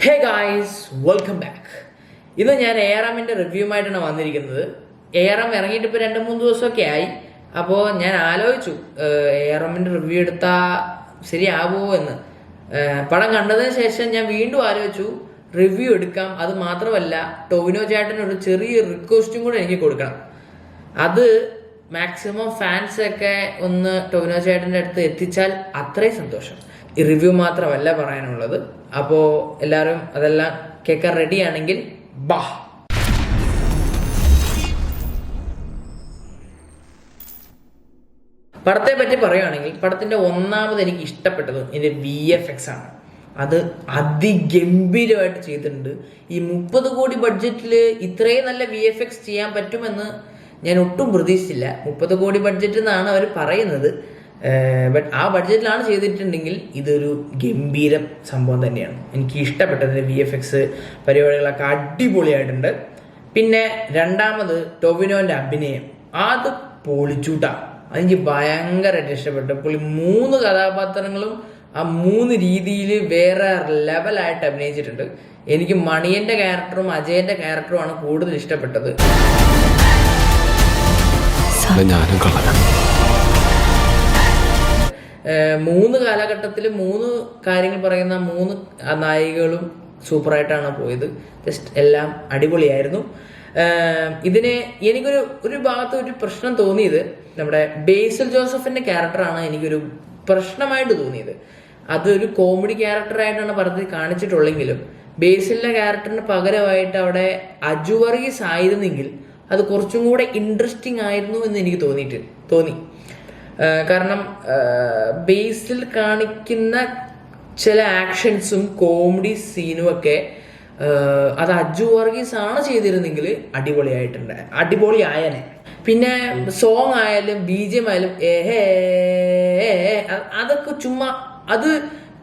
Hey guys, welcome back. ഇന്ന് ഞാൻ എയറാമിൻ്റെ റിവ്യൂമായിട്ടാണ് വന്നിരിക്കുന്നത്. എയറാം ഇറങ്ങിയിട്ട് ഇപ്പോൾ 2-3 ദിവസമൊക്കെ ആയി. അപ്പോൾ ഞാൻ ആലോചിച്ചു എയറാമിൻ്റെ റിവ്യൂ എടുത്താൽ ശരിയാവുമോ എന്ന്. പടം കണ്ടതിന് ശേഷം ഞാൻ വീണ്ടും ആലോചിച്ചു റിവ്യൂ എടുക്കാം. അത് മാത്രമല്ല, ടൊവിനോ ചേട്ടനൊരു ചെറിയ റിക്വസ്റ്റും കൂടെ എനിക്ക് കൊടുക്കണം. അത് മാക്സിമം ഫാൻസൊക്കെ ഒന്ന് ടൊവിനോ ചേട്ടൻ്റെ അടുത്ത് എത്തിച്ചാൽ അത്രയും സന്തോഷം. ഈ റിവ്യൂ മാത്രമല്ല പറയാനുള്ളത്. അപ്പോൾ എല്ലാവരും അതെല്ലാം കേൾക്കാൻ റെഡിയാണെങ്കിൽ ബാ. പടത്തെ പറ്റി പറയുകയാണെങ്കിൽ പടത്തിൻ്റെ ഒന്നാമത് എനിക്ക് ഇഷ്ടപ്പെട്ടത് ഇതിൻ്റെ VFX ആണ്. അത് അതിഗംഭീരമായിട്ട് ചെയ്തിട്ടുണ്ട്. ഈ 30 കോടി ബഡ്ജറ്റിൽ ഇത്രയും നല്ല VFX ചെയ്യാൻ പറ്റുമെന്ന് ഞാൻ ഒട്ടും പ്രതീക്ഷിച്ചില്ല. 30 കോടി ബഡ്ജറ്റ് എന്നാണ് അവർ പറയുന്നത്. ബട്ട് ആ ബഡ്ജറ്റിലാണ് ചെയ്തിട്ടുണ്ടെങ്കിൽ ഇതൊരു ഗംഭീര സംഭവം തന്നെയാണ്. എനിക്ക് ഇഷ്ടപ്പെട്ടത് VFX പരിപാടികളൊക്കെ അടിപൊളിയായിട്ടുണ്ട്. പിന്നെ രണ്ടാമത് ടൊവിനോൻ്റെ അഭിനയം, അത് പൊളിച്ചൂട്ടാ. അതെനിക്ക് ഭയങ്കരമായിട്ട് ഇഷ്ടപ്പെട്ടു. പുള്ളി 3 കഥാപാത്രങ്ങളും ആ 3 രീതിയിൽ വേറെ ലെവലായിട്ട് അഭിനയിച്ചിട്ടുണ്ട്. എനിക്ക് മണിയൻ്റെ ക്യാരക്ടറും അജയൻ്റെ ക്യാരക്ടറുമാണ് കൂടുതൽ ഇഷ്ടപ്പെട്ടത്. മൂന്ന് കാലഘട്ടത്തിൽ 3 കാര്യങ്ങൾ പറയുന്ന 3 നായികകളും സൂപ്പറായിട്ടാണ് പോയത്. ജസ്റ്റ് എല്ലാം അടിപൊളിയായിരുന്നു. ഇതിന് എനിക്കൊരു ഭാഗത്ത് ഒരു പ്രശ്നം തോന്നിയത് നമ്മുടെ ബേസിൽ ജോസഫിന്റെ ക്യാരക്ടറാണ് എനിക്കൊരു പ്രശ്നമായിട്ട് തോന്നിയത്. അതൊരു കോമഡി ക്യാരക്ടറായിട്ടാണ് പടത്തിൽ കാണിച്ചിട്ടുള്ളെങ്കിലും ബേസിലിന്റെ ക്യാരക്ടറിന് പകരമായിട്ട് അവിടെ അജു വർഗീസ് ആയിരുന്നെങ്കിൽ അത് കുറച്ചും കൂടെ ഇൻട്രസ്റ്റിംഗ് ആയിരുന്നു എന്ന് എനിക്ക് തോന്നി. കാരണം ബേസിൽ കാണിക്കുന്ന ചില ആക്ഷൻസും കോമഡി സീനും ഒക്കെ അത് അജു വർഗീസ് ആണ് ചെയ്തിരുന്നെങ്കിൽ അടിപൊളിയായനെ. പിന്നെ സോങ് ആയാലും BGM ആയാലും അതൊക്കെ ചുമ്മാ, അത്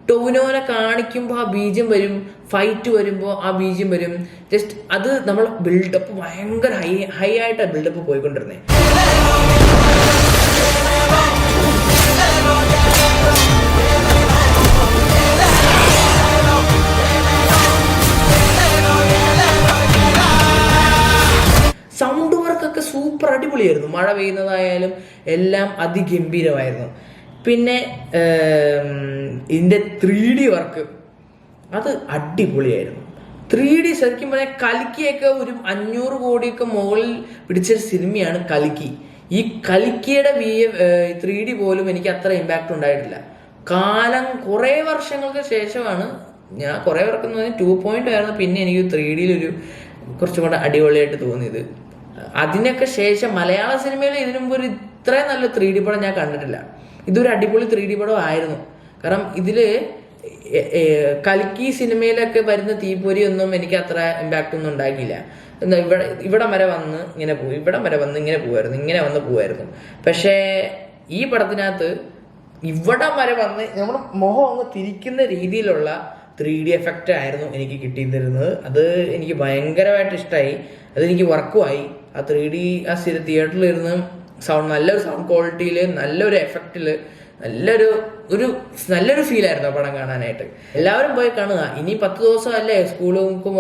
ടൊവിനോനെ കാണിക്കുമ്പോൾ ആ BGM വരും, ഫൈറ്റ് വരുമ്പോൾ ആ BGM വരും. ജസ്റ്റ് അത് നമ്മൾ ബിൽഡപ്പ് ഭയങ്കര ഹൈ ആയിട്ടാണ് ബിൽഡപ്പ് പോയിക്കൊണ്ടിരുന്നത്. സൗണ്ട് വർക്കൊക്കെ സൂപ്പർ അടിപൊളിയായിരുന്നു. മഴ പെയ്യുന്നതായാലും എല്ലാം അതിഗംഭീരമായിരുന്നു. പിന്നെ ഇതിൻ്റെ 3D വർക്ക് അത് അടിപൊളിയായിരുന്നു. 3D ശരിക്കും പറഞ്ഞാൽ കൽക്കിയൊക്കെ ഒരു 500 കോടിയൊക്കെ മുകളിൽ പിടിച്ചൊരു സിനിമയാണ് കൽക്കി. ഈ കൽക്കിയുടെ 3D പോലും എനിക്ക് അത്ര ഇമ്പാക്റ്റ് ഉണ്ടായിട്ടില്ല. കുറേ വർഷങ്ങൾക്ക് ശേഷമാണ് ഞാൻ കുറേ വർക്കെന്ന് പറഞ്ഞാൽ 2 ആയിരുന്നു. പിന്നെ എനിക്ക് 3Dയിലൊരു കുറച്ചും കൂടെ അടിപൊളിയായിട്ട് തോന്നിയത്. അതിനൊക്കെ ശേഷം മലയാള സിനിമയിൽ ഇതിനു മുമ്പ് ഒരു ഇത്രയും നല്ല 3D പടം ഞാൻ കണ്ടിട്ടില്ല. ഇതൊരു അടിപൊളി 3D പടം ആയിരുന്നു. കാരണം ഇതിൽ കൽക്കി സിനിമയിലൊക്കെ വരുന്ന തീപ്പൊരി ഒന്നും എനിക്ക് അത്ര ഇമ്പാക്റ്റ് ഒന്നും ഉണ്ടാക്കിയില്ല. ഇവിടം വരെ വന്ന് ഇങ്ങനെ പോകും, ഇവിടം വരെ വന്ന് ഇങ്ങനെ പോവായിരുന്നു. പക്ഷേ ഈ പടത്തിനകത്ത് ഇവിടം വരെ വന്ന് നമ്മുടെ മുഖം അങ്ങ് തിരിക്കുന്ന രീതിയിലുള്ള 3D എഫക്റ്റ് ആയിരുന്നു എനിക്ക് കിട്ടിയിരുന്നത്. അത് എനിക്ക് ഭയങ്കരമായിട്ട് ഇഷ്ടമായി. അതെനിക്ക് വർക്കുമായി. ആ 3D ആ തിയേറ്ററിൽ ഇരുന്ന് നല്ലൊരു സൗണ്ട് ക്വാളിറ്റിയിൽ, നല്ലൊരു എഫക്റ്റിൽ, നല്ലൊരു ഫീലായിരുന്നു ആ പടം കാണാനായിട്ട്. എല്ലാവരും പോയി കാണുക. ഇനി 10 ദിവസമല്ലേ സ്കൂളുകൾക്ക്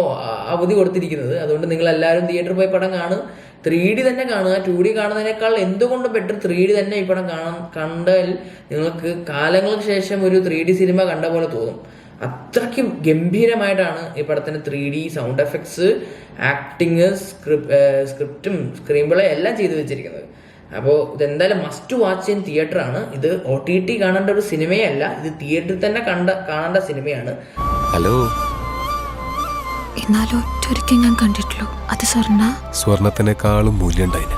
അവധി കൊടുത്തിരിക്കുന്നത്. അതുകൊണ്ട് നിങ്ങൾ എല്ലാവരും തിയേറ്ററിൽ പോയി പടം കാണുക. 3D തന്നെ കാണുക. 2D കാണുന്നതിനേക്കാൾ എന്തുകൊണ്ട് ബെറ്റർ 3D തന്നെ ഈ പടം കണ്ടാൽ നിങ്ങൾക്ക് കാലങ്ങൾക്ക് ശേഷം ഒരു 3D സിനിമ കണ്ട പോലെ തോന്നും. അത്രയ്ക്കും ഗംഭീരമായിട്ടാണ് ഈ പടത്തിന് 3D സൗണ്ട് എഫക്ട്സ്, ആക്ടിങ്, സ്ക്രിപ്റ്റും സ്ക്രീൻ പ്ലേ എല്ലാം ചെയ്തു വെച്ചിരിക്കുന്നത്. അപ്പോൾ ഇതെന്തായാലും മസ്റ്റ് വാച്ച് ഇൻ തിയേറ്റർ ആണ്. ഇത് OTT കാണേണ്ട ഒരു സിനിമയല്ല, ഇത് തിയേറ്ററിൽ തന്നെ കാണേണ്ട സിനിമയാണ്. ഹലോ, എന്നാലും ഒറ്റൊരിക്കൽ ഞാൻ കണ്ടിട്ടുള്ളൂ. അത് സ്വർണത്തിനേക്കാളും മൂല്യമുണ്ടായിന്.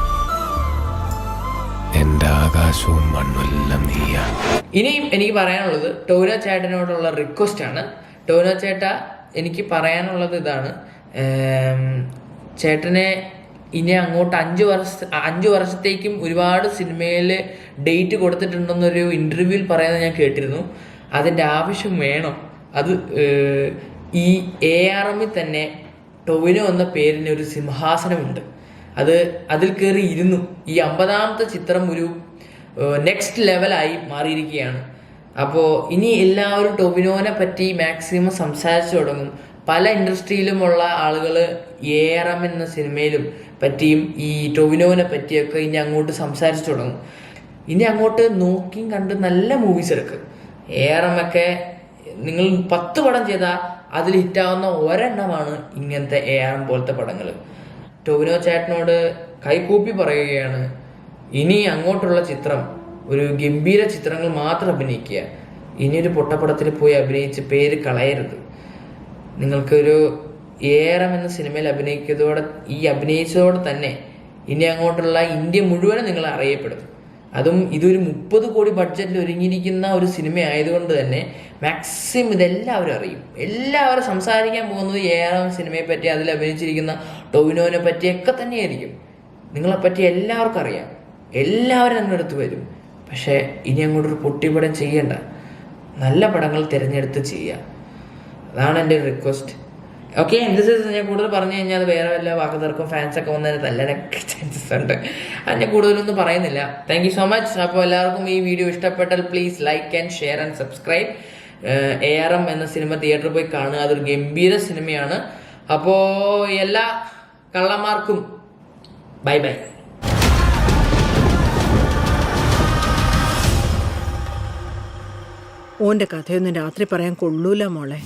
എൻ്റെ ആകാശവും മണ്ണുമെല്ലാം നീയാണ്. ഇനിയും എനിക്ക് പറയാനുള്ളത് ടൊവിനോ ചേട്ടനോടുള്ള റിക്വസ്റ്റ് ആണ്. ടൊവിനോ ചേട്ട, എനിക്ക് പറയാനുള്ളത് ഇതാണ്. ചേട്ടനെ ഇനി അങ്ങോട്ട് 5 വർഷത്തേക്കും ഒരുപാട് സിനിമയിൽ ഡേറ്റ് കൊടുത്തിട്ടുണ്ടെന്നൊരു ഇൻ്റർവ്യൂവിൽ പറയുന്നത് ഞാൻ കേട്ടിരുന്നു. അതിൻ്റെ ആവശ്യം വേണം. അത് ഈ ARMൽ തന്നെ ടൊവിനോ എന്ന പേരിന് ഒരു സിംഹാസനമുണ്ട്. അതിൽ കയറി ഇരുന്നു. ഈ 50ാമത്തെ ചിത്രം ഒരു നെക്സ്റ്റ് ലെവലായി മാറിയിരിക്കുകയാണ്. അപ്പോൾ ഇനി എല്ലാവരും ടൊവിനോനെ പറ്റി മാക്സിമം സംസാരിച്ചു തുടങ്ങും. പല ഇൻഡസ്ട്രിയിലുമുള്ള ആളുകൾ ARM എന്ന സിനിമയിലും പറ്റിയും ഈ ടൊവിനോവിനെ പറ്റിയൊക്കെ ഇനി അങ്ങോട്ട് സംസാരിച്ചു തുടങ്ങും. ഇനി അങ്ങോട്ട് നോക്കിയും കണ്ട് നല്ല മൂവീസ് എടുക്കും. ARM ഒക്കെ നിങ്ങൾ 10 പടം ചെയ്താൽ അതിൽ ഹിറ്റാവുന്ന ഒരെണ്ണമാണ് ഇങ്ങനത്തെ ARM പോലത്തെ പടങ്ങൾ. ടൊവിനോ ചേട്ടനോട് കൈകൂപ്പി പറയുകയാണ്, ഇനി അങ്ങോട്ടുള്ള ചിത്രം ഒരു ഗംഭീര ചിത്രങ്ങൾ മാത്രം അഭിനയിക്കുക. ഇനിയൊരു പൊട്ടപ്പടത്തിൽ പോയി അഭിനയിച്ച് പേര് കളയരുത്. നിങ്ങൾക്കൊരു ARM എന്ന സിനിമയിൽ അഭിനയിച്ചതോടെ തന്നെ ഇനി അങ്ങോട്ടുള്ള ഇന്ത്യ മുഴുവനും നിങ്ങൾ അറിയപ്പെടും. അതും ഇതൊരു 30 കോടി ബഡ്ജറ്റിൽ ഒരുങ്ങിയിരിക്കുന്ന ഒരു സിനിമ ആയതുകൊണ്ട് തന്നെ മാക്സിമം ഇതെല്ലാവരും അറിയും. എല്ലാവരും സംസാരിക്കാൻ പോകുന്നത് ARM സിനിമയെ പറ്റി, അതിൽ അഭിനയിച്ചിരിക്കുന്ന ടൊവിനോനെ പറ്റിയൊക്കെ തന്നെയായിരിക്കും. നിങ്ങളെപ്പറ്റി എല്ലാവർക്കും അറിയാം, എല്ലാവരും നിങ്ങളുടെ അടുത്ത് വരും. പക്ഷേ ഇനി അങ്ങോട്ടൊരു പൊട്ടിപ്പടം ചെയ്യണ്ട, നല്ല പടങ്ങൾ തിരഞ്ഞെടുത്ത് ചെയ്യുക. അതാണ് എൻ്റെ ഒരു റിക്വസ്റ്റ്. ഓക്കെ, ഞാൻ കൂടുതൽ പറഞ്ഞു കഴിഞ്ഞാൽ അത് വേറെ വല്ല വാക്കുതർക്കും ഫാൻസൊക്കെ വന്നതിന് തല്ലാനൊക്കെ ചാൻസസ് ഉണ്ട്. അത് ഞാൻ കൂടുതലൊന്നും പറയുന്നില്ല. Thank you so much. അപ്പോൾ എല്ലാവർക്കും ഈ വീഡിയോ ഇഷ്ടപ്പെട്ടാൽ please like and share and subscribe. ARM എന്ന സിനിമ തിയേറ്ററിൽ പോയി കാണുക, അതൊരു ഗംഭീര സിനിമയാണ്. അപ്പോൾ എല്ലാ കള്ളന്മാർക്കും ബൈ ബൈ. ഓന്റെ കഥയൊന്നും രാത്രി പറയാൻ കൊള്ളൂല മോളെ.